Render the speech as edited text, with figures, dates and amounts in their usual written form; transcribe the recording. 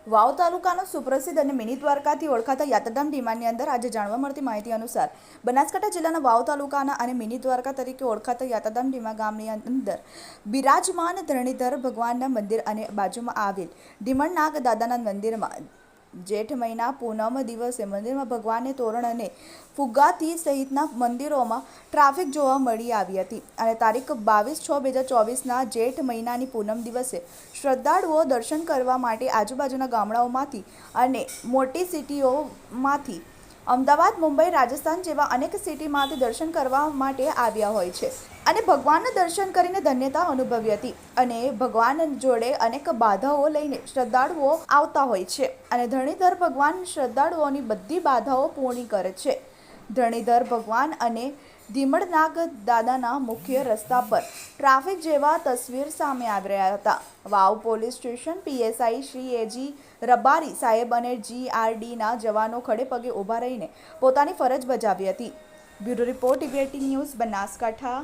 વાવ તાલુકાનો સુપ્રસિદ્ધ અને મિની દ્વારકાથી ઓળખાતા યાત્રાધામ ડીમાની અંદર આજે જાણવા મળતી માહિતી અનુસાર બનાસકાંઠા જિલ્લાના વાવ તાલુકાના અને મિની દ્વારકા તરીકે ઓળખાતા યાત્રાધામ ડીમા ગામની અંદર બિરાજમાન ધરણીધર ભગવાનના મંદિર અને બાજુમાં આવેલ ઢીમણનાગ દાદાના મંદિરમાં જેઠ મહિના પૂનમ દિવસે મંદિરમાં ભગવાનને તોરણ અને ફુગ્ગાથી સહિતના મંદિરોમાં ટ્રાફિક જોવા મળી આવી હતી અને તારીખ 22/6/2024ના જેઠ મહિનાની પૂનમ દિવસે શ્રદ્ધાળુઓ દર્શન કરવા માટે આજુબાજુના ગામડાઓમાંથી અને મોટી સિટીઓમાંથી અમદાવાદ, મુંબઈ, રાજસ્થાન જેવા અનેક સિટીમાંથી દર્શન કરવા માટે આવ્યા હોય છે અને ભગવાનના દર્શન કરીને ધન્યતા અનુભવી હતી અને ભગવાન જોડે અનેક બાધાઓ લઈને શ્રદ્ધાળુઓ આવતા હોય છે અને ધરણીધર ભગવાન શ્રદ્ધાળુઓની બધી બાધાઓ પૂર્ણ કરે છે. ધરણીધર ભગવાન અને ઢીમણનાગ દાદાના મુખ્ય રસ્તા પર ટ્રાફિક જેવા તસવીર સામે આવી રહ્યા હતા. વાવ પોલીસ સ્ટેશન પીએસઆઈ શ્રી એજી રબારી સાહેબ અને જીઆરડીના જવાનો ખડે પગે ઊભા રહીને પોતાની ફરજ બજાવી હતી. Bureau report, TV eighteen news, Banaskantha.